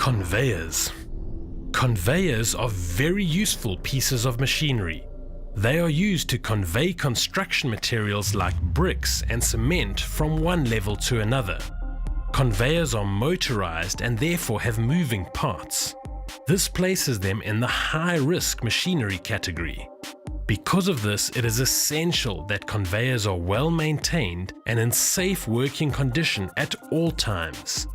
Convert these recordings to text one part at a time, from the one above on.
Conveyors. Conveyors are very useful pieces of machinery. They are used to convey construction materials like bricks and cement from one level to another. Conveyors are motorized and therefore have moving parts. This places them in the high-risk machinery category. Because of this, it is essential that conveyors are well maintained and in safe working condition at all times.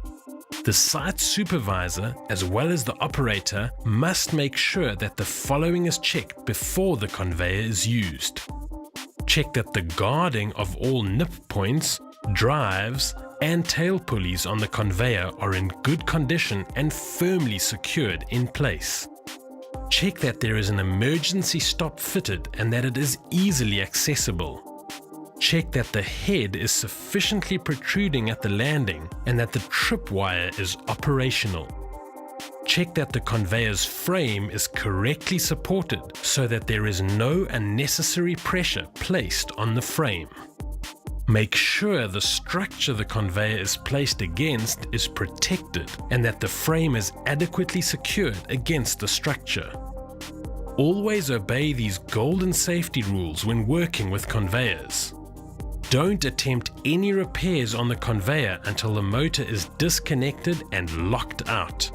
The site supervisor, as well as the operator, must make sure that the following is checked before the conveyor is used. Check that the guarding of all nip points, drives, and tail pulleys on the conveyor are in good condition and firmly secured in place. Check that there is an emergency stop fitted and that it is easily accessible. Check that the head is sufficiently protruding at the landing and that the tripwire is operational. Check that the conveyor's frame is correctly supported so that there is no unnecessary pressure placed on the frame. Make sure the structure the conveyor is placed against is protected and that the frame is adequately secured against the structure. Always obey these golden safety rules when working with conveyors. Don't attempt any repairs on the conveyor until the motor is disconnected and locked out.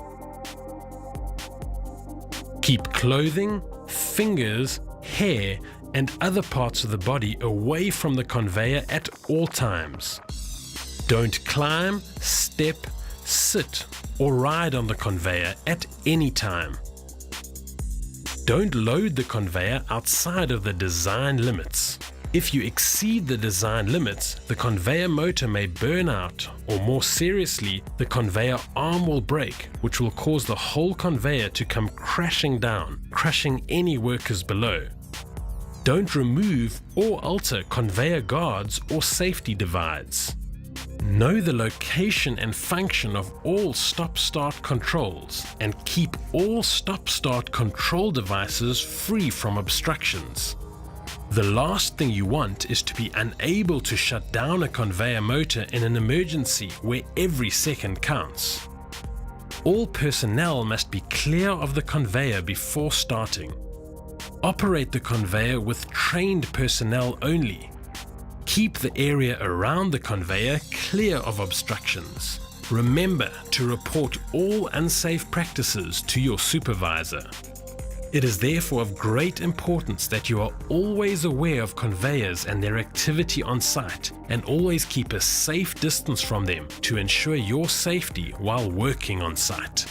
Keep clothing, fingers, hair, and other parts of the body away from the conveyor at all times. Don't climb, step, sit, or ride on the conveyor at any time. Don't load the conveyor outside of the design limits. If you exceed the design limits, the conveyor motor may burn out, or more seriously, the conveyor arm will break, which will cause the whole conveyor to come crashing down, crushing any workers below. Don't remove or alter conveyor guards or safety divides. Know the location and function of all stop-start controls and keep all stop-start control devices free from obstructions. The last thing you want is to be unable to shut down a conveyor motor in an emergency where every second counts. All personnel must be clear of the conveyor before starting. Operate the conveyor with trained personnel only. Keep the area around the conveyor clear of obstructions. Remember to report all unsafe practices to your supervisor. It is therefore of great importance that you are always aware of conveyors and their activity on site and always keep a safe distance from them to ensure your safety while working on site.